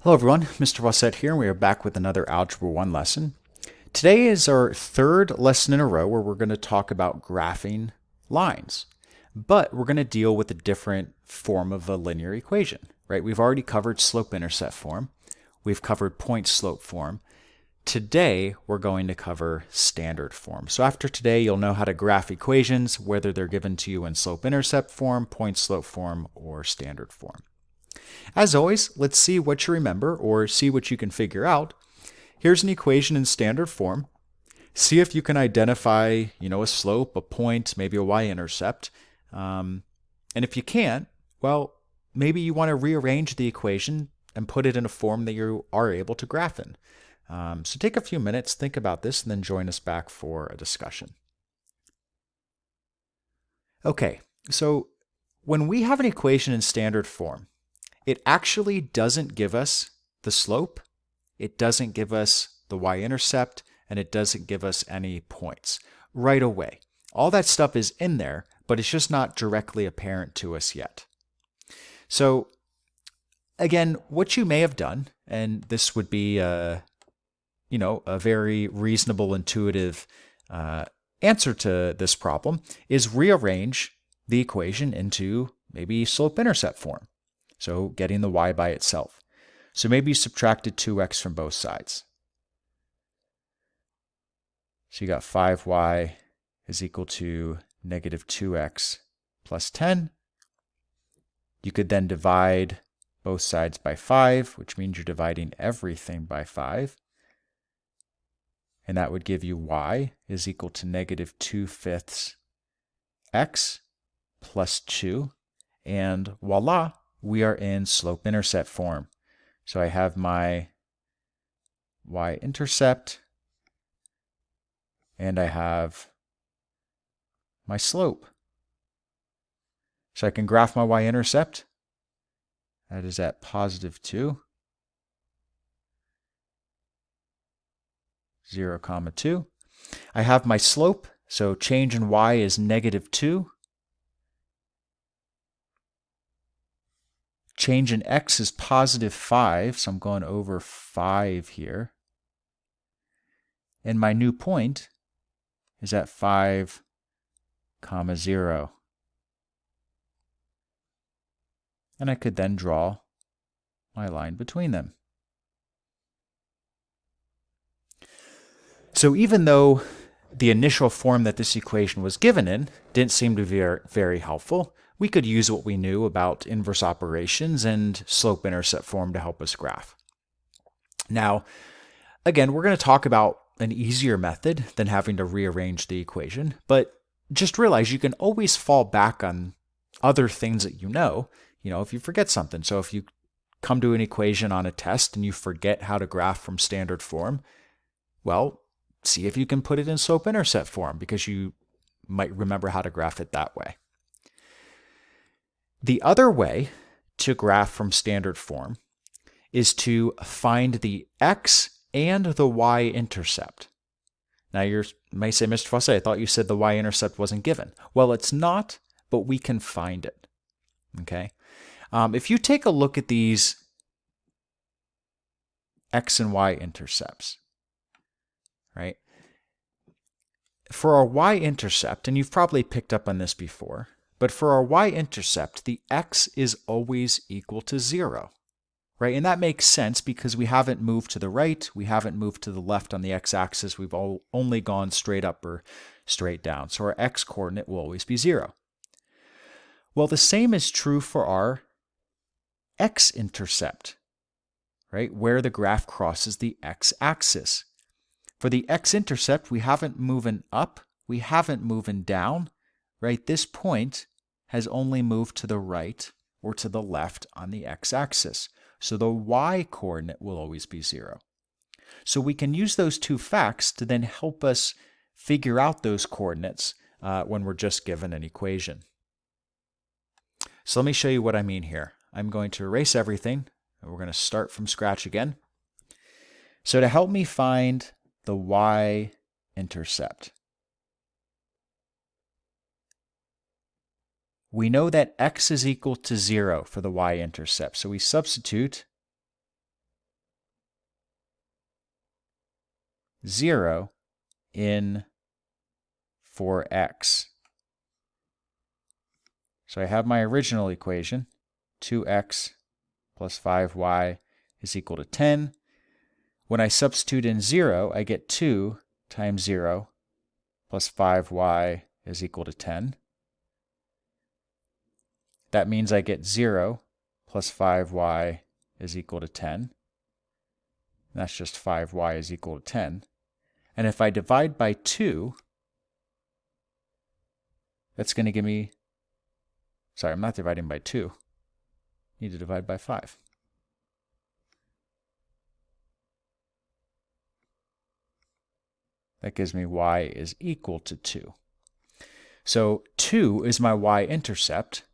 Hello everyone, Mr. Fawcett here, and we are back with another Algebra 1 lesson. Today is our third lesson in a row where we're going to talk about graphing lines, but we're going to deal with a different form of a linear equation, right? We've already covered slope-intercept form. We've covered point-slope form. Today, we're going to cover standard form. So after today, you'll know how to graph equations, whether they're given to you in slope-intercept form, point-slope form, or standard form. As always, let's see what you remember or see what you can figure out. Here's an equation in standard form. See if you can identify, a slope, a point, maybe a y-intercept. And if you can't, well, maybe you want to rearrange the equation and put it in a form that you are able to graph in. So take a few minutes, think about this, and then join us back for a discussion. Okay, so when we have an equation in standard form, it actually doesn't give us the slope, it doesn't give us the y-intercept, and it doesn't give us any points right away. All that stuff is in there, but it's just not directly apparent to us yet. So again, what you may have done, and this would be a very reasonable, intuitive answer to this problem, is rearrange the equation into maybe slope-intercept form. So getting the y by itself. So maybe you subtracted 2x from both sides. So you got 5y is equal to negative 2x plus 10. You could then divide both sides by 5, which means you're dividing everything by 5. And that would give you y is equal to negative 2/5 x plus 2. And voila, we are in slope-intercept form. So I have my y-intercept, and I have my slope. So I can graph my y-intercept. That is at positive 2, 0, 2. I have my slope, so change in y is negative 2. Change in x is positive 5, so I'm going over 5 here. And my new point is at 5, 0. And I could then draw my line between them. So even though the initial form that this equation was given in didn't seem to be very helpful, we could use what we knew about inverse operations and slope-intercept form to help us graph. Now, again, we're going to talk about an easier method than having to rearrange the equation, but just realize you can always fall back on other things that you know, if you forget something. So if you come to an equation on a test and you forget how to graph from standard form, well, see if you can put it in slope-intercept form because you might remember how to graph it that way. The other way to graph from standard form is to find the x and the y-intercept. Now you may say, Mr. Fosse, I thought you said the y-intercept wasn't given. Well, it's not, but we can find it. Okay? If you take a look at these x and y-intercepts, right? For our y-intercept, and you've probably picked up on this before, but for our y-intercept, the x is always equal to 0, right? And that makes sense because we haven't moved to the right, we haven't moved to the left on the x-axis, we've only gone straight up or straight down. So our x-coordinate will always be 0. Well, the same is true for our x-intercept, right? Where the graph crosses the x-axis. For the x-intercept, we haven't moving up, we haven't moving down, right? This point has only moved to the right or to the left on the x-axis. So the y-coordinate will always be 0. So we can use those two facts to then help us figure out those coordinates when we're just given an equation. So let me show you what I mean here. I'm going to erase everything, and we're going to start from scratch again. So to help me find the y-intercept, we know that x is equal to 0 for the y-intercept. So we substitute 0 in for x. So I have my original equation, 2x plus 5y is equal to 10. When I substitute in 0, I get 2 times 0 plus 5y is equal to 10. That means I get 0 plus 5y is equal to 10. That's just 5y is equal to 10. And if I divide by 2, that's going to give me, sorry, I'm not dividing by 2. I need to divide by 5. That gives me y is equal to 2. So 2 is my y-intercept,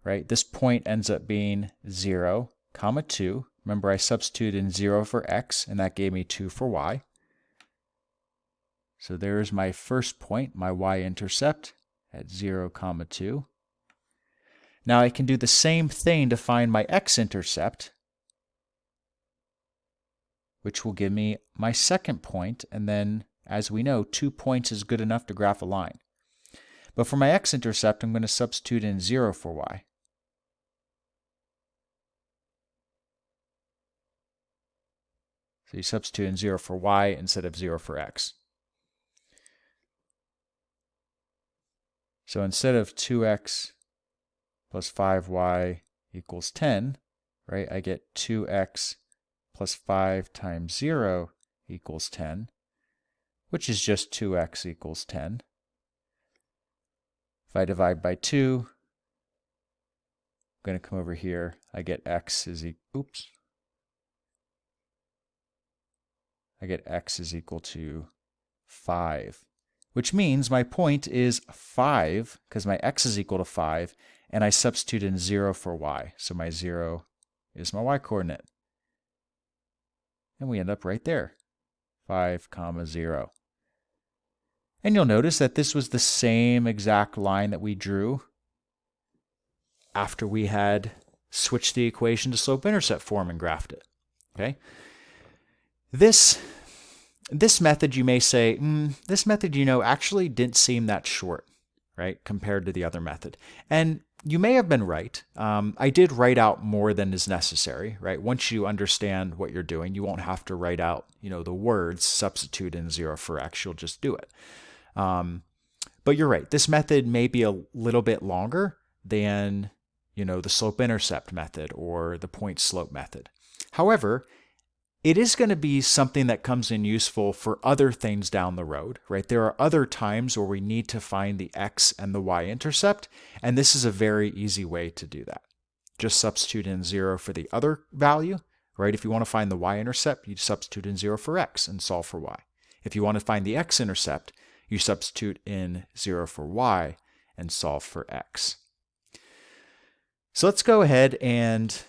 right? This point ends up being 0, comma 2. Remember, I substituted in 0 for x, and that gave me 2 for y. So there's my first point, my y-intercept at 0, comma 2. Now I can do the same thing to find my x-intercept, which will give me my second point, and then, as we know, 2 points is good enough to graph a line. But for my x-intercept, I'm going to substitute in 0 for y. So you substitute in 0 for y instead of 0 for x. So instead of 2x plus 5y equals 10, right, I get 2x plus 5 times 0 equals 10, which is just 2x equals 10. If I divide by 2, I'm going to come over here. I get x is equal to 5, which means my point is 5 because my x is equal to 5, and I substitute in 0 for y. So my 0 is my y-coordinate. And we end up right there, 5, 0. And you'll notice that this was the same exact line that we drew after we had switched the equation to slope-intercept form and graphed it. Okay? This method, you may say, this method, actually didn't seem that short, right, compared to the other method. And you may have been right. I did write out more than is necessary, right? Once you understand what you're doing, you won't have to write out, the words substitute in 0 for x. You'll just do it. But you're right. This method may be a little bit longer than, the slope-intercept method or the point-slope method. However, it is going to be something that comes in useful for other things down the road, right? There are other times where we need to find the x and the y-intercept, and this is a very easy way to do that. Just substitute in 0 for the other value, right? If you want to find the y-intercept, you substitute in 0 for x and solve for y. If you want to find the x-intercept, you substitute in 0 for y and solve for x. So let's go ahead and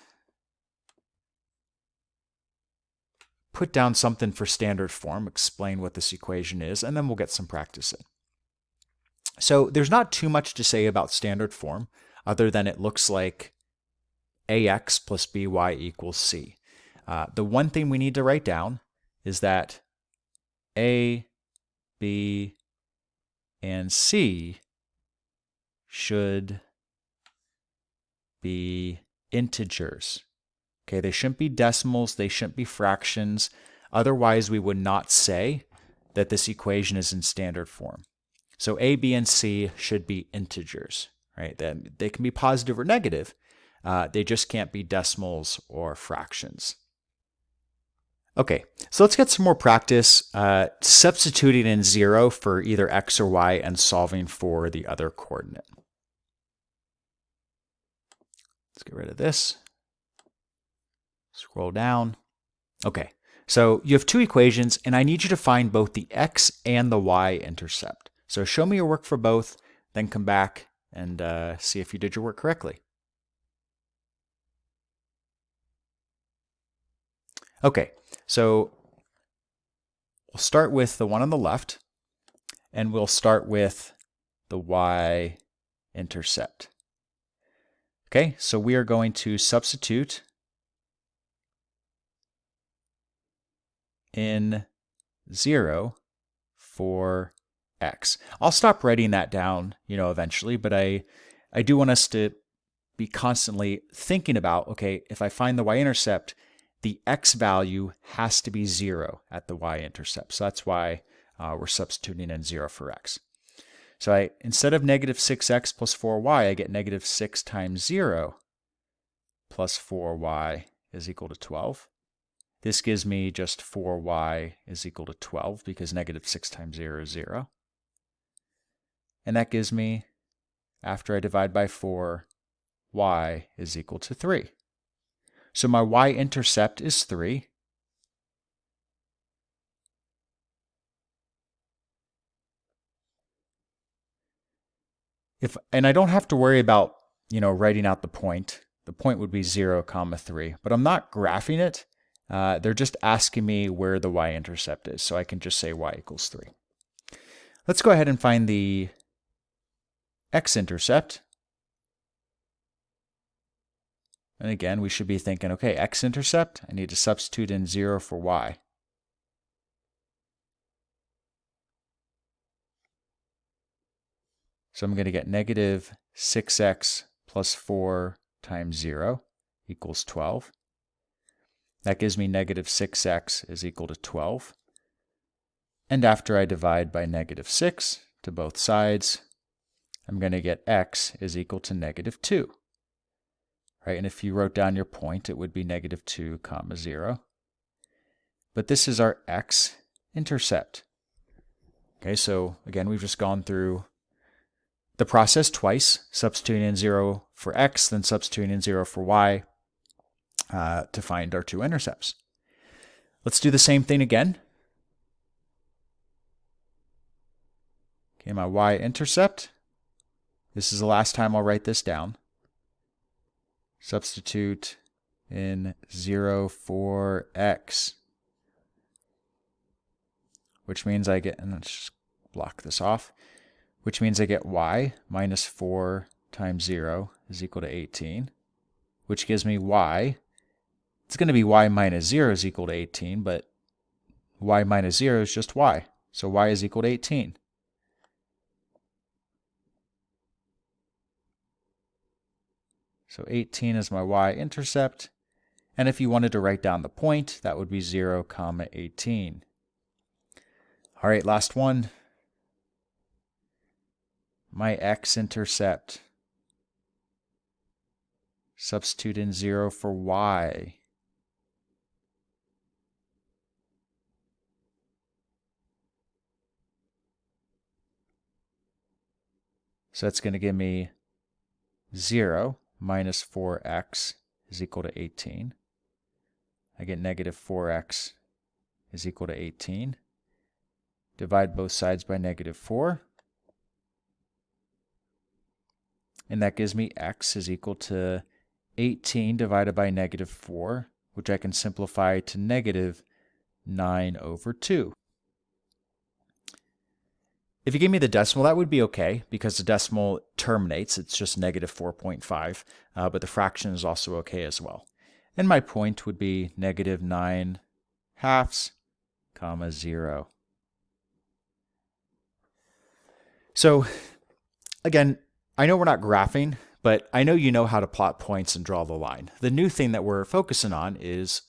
put down something for standard form, explain what this equation is, and then we'll get some practice in. So there's not too much to say about standard form other than it looks like ax plus by equals c. The one thing we need to write down is that a, b, and c should be integers. Okay, they shouldn't be decimals, they shouldn't be fractions. Otherwise, we would not say that this equation is in standard form. So a, b, and c should be integers, right? They can be positive or negative. They just can't be decimals or fractions. Okay, so let's get some more practice substituting in 0 for either x or y and solving for the other coordinate. Let's get rid of this. Scroll down. Okay, so you have two equations, and I need you to find both the x and the y-intercept. So show me your work for both, then come back and see if you did your work correctly. Okay, so we'll start with the one on the left, and we'll start with the y-intercept. Okay, so we are going to substitute in 0 for x. I'll stop writing that down, eventually, but I do want us to be constantly thinking about, okay, if I find the y-intercept, the x value has to be 0 at the y-intercept. So that's why we're substituting in 0 for x. So instead of negative 6x plus 4y, I get negative 6 times 0 plus 4y is equal to 12. This gives me just 4y is equal to 12 because negative 6 times 0 is 0. And that gives me, after I divide by 4, y is equal to 3. So my y-intercept is 3. And I don't have to worry about, writing out the point. The point would be 0, 3. But I'm not graphing it. They're just asking me where the y-intercept is. So I can just say y equals 3. Let's go ahead and find the x-intercept. And again, we should be thinking, okay, x-intercept, I need to substitute in 0 for y. So I'm going to get negative 6x plus 4 times 0 equals 12. That gives me negative 6x is equal to 12. And after I divide by negative 6 to both sides, I'm going to get x is equal to negative 2. Right? And if you wrote down your point, it would be negative 2, 0. But this is our x-intercept. Okay, so again, we've just gone through the process twice, substituting in 0 for x, then substituting in 0 for y to find our two intercepts. Let's do the same thing again. Okay, my y-intercept. This is the last time I'll write this down. Substitute in 0 for x, which means I get, and let's just block this off, which means I get y minus 4 times 0 is equal to 18, which gives me y. It's going to be y minus 0 is equal to 18, but y minus 0 is just y. So y is equal to 18. So 18 is my y-intercept. And if you wanted to write down the point, that would be 0, 18. All right, last one. My x-intercept. Substitute in 0 for y. So that's going to give me 0 minus 4x is equal to 18. I get negative 4x is equal to 18. Divide both sides by negative 4. And that gives me x is equal to 18 divided by negative 4, which I can simplify to negative 9 over 2. If you give me the decimal, that would be okay, because the decimal terminates. It's just negative 4.5, but the fraction is also okay as well. And my point would be negative 9 halves, 0. So again, I know we're not graphing, but I know you know how to plot points and draw the line. The new thing that we're focusing on is,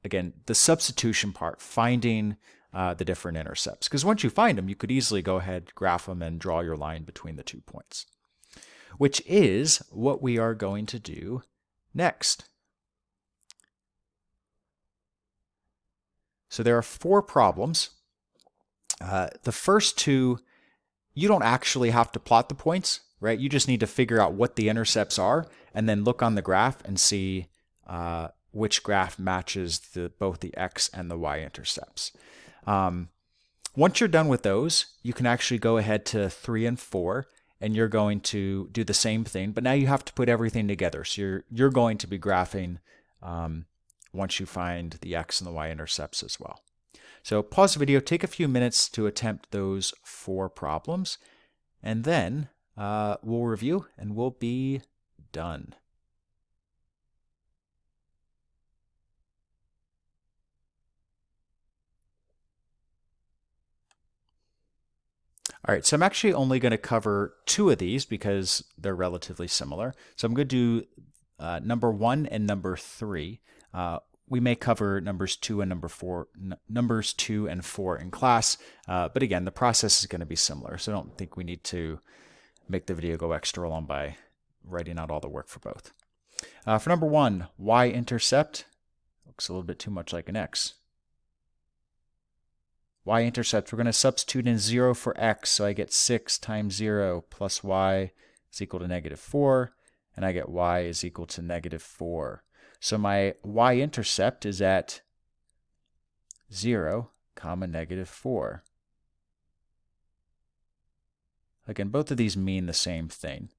again, the substitution part, finding the different intercepts. Because once you find them, you could easily go ahead, graph them, and draw your line between the 2 points, which is what we are going to do next. So there are 4 problems. The first 2, you don't actually have to plot the points, right? You just need to figure out what the intercepts are and then look on the graph and see which graph matches both the x and the y intercepts. Once you're done with those, you can actually go ahead to 3 and 4, and you're going to do the same thing, but now you have to put everything together. So you're going to be graphing once you find the x and the y intercepts as well. So pause the video, take a few minutes to attempt those 4 problems, and then we'll review and we'll be done. All right, so I'm actually only going to cover two of these because they're relatively similar. So I'm going to do number 1 and number 3. We may cover numbers 2 and numbers 2 and 4 in class, but again, the process is going to be similar, so I don't think we need to make the video go extra long by writing out all the work for both. For number 1, y-intercept looks a little bit too much like an x. Y-intercept, we're going to substitute in 0 for x, so I get 6 times 0 plus y is equal to negative 4, and I get y is equal to negative 4. So my y-intercept is at 0, comma, negative 4. Again, both of these mean the same thing.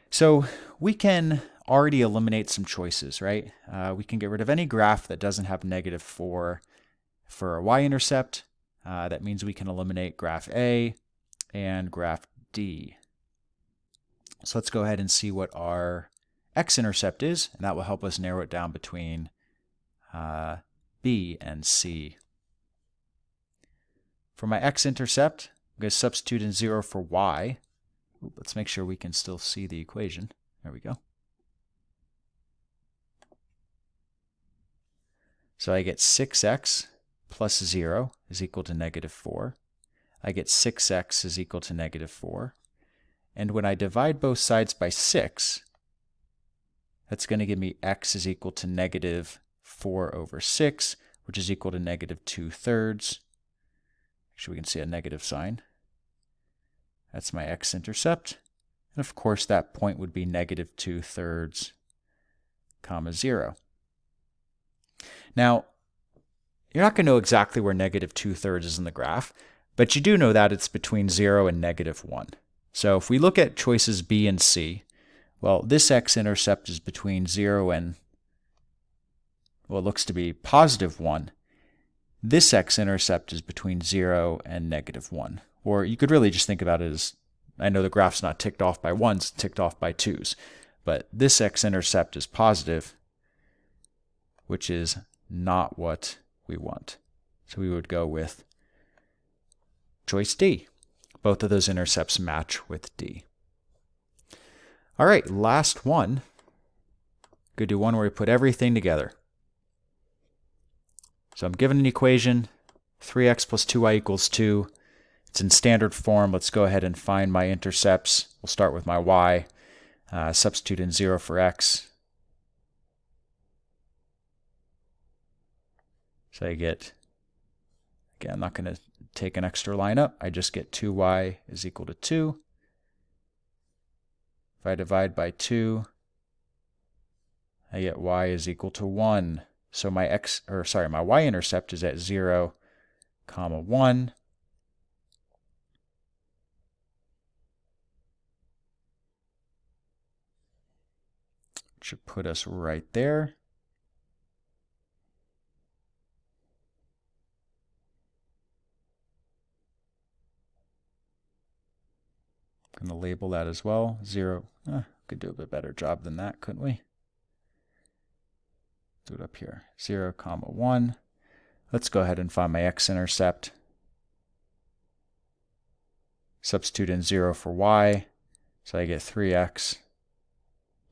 So we can already eliminate some choices, right? We can get rid of any graph that doesn't have negative 4 for a y-intercept. That means we can eliminate graph A and graph D. So let's go ahead and see what our x-intercept is, and that will help us narrow it down between B and C. For my x-intercept, I'm going to substitute in 0 for y. Let's make sure we can still see the equation. There we go. So I get 6x plus 0 is equal to negative 4. I get 6x is equal to negative 4. And when I divide both sides by 6, that's going to give me x is equal to negative 4 over 6, which is equal to negative 2/3. Actually, we can see a negative sign. That's my x-intercept. And of course, that point would be negative 2/3, comma 0. Now, you're not going to know exactly where negative 2/3 is in the graph, but you do know that it's between 0 and negative 1. So if we look at choices B and C, well, this x-intercept is between 0 and, well, it looks to be positive 1. This x-intercept is between 0 and negative 1. Or you could really just think about it as, I know the graph's not ticked off by 1s, it's ticked off by 2s. But this x-intercept is positive, which is not what we want. So we would go with choice D. Both of those intercepts match with D. All right, last one. Going to do one where we put everything together. So I'm given an equation, 3x plus 2y equals 2. It's in standard form. Let's go ahead and find my intercepts. We'll start with my y. Substitute in 0 for x. So I get, again, I'm not going to take an extra line up. I just get 2y is equal to 2. If I divide by 2, I get y is equal to 1. So my my y-intercept is at 0, comma 1. Should put us right there. I'm going to label that as well. 0. Could do a bit better job than that, couldn't we? Do it up here. 0, comma 1. Let's go ahead and find my x-intercept. Substitute in 0 for y. So I get 3x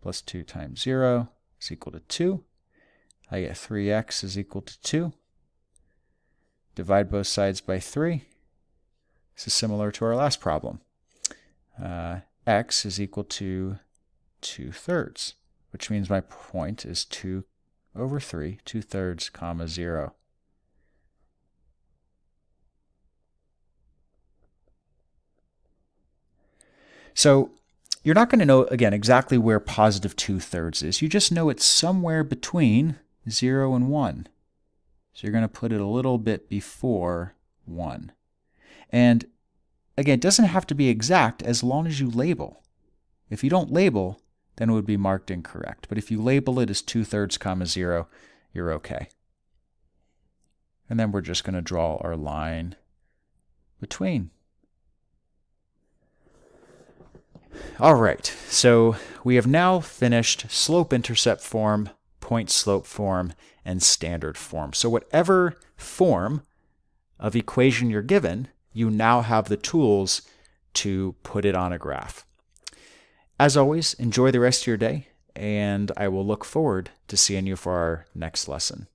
plus 2 times 0 is equal to 2. I get 3x is equal to 2. Divide both sides by 3. This is similar to our last problem. X is equal to 2/3, which means my point is 2 over 3, 2/3, comma 0. So you're not going to know, again, exactly where positive 2/3 is. You just know it's somewhere between 0 and 1. So you're going to put it a little bit before 1. And again, it doesn't have to be exact as long as you label. If you don't label, then it would be marked incorrect. But if you label it as 2/3, comma 0, you're okay. And then we're just going to draw our line between. All right, so we have now finished slope-intercept form, point-slope form, and standard form. So whatever form of equation you're given, you now have the tools to put it on a graph. As always, enjoy the rest of your day, and I will look forward to seeing you for our next lesson.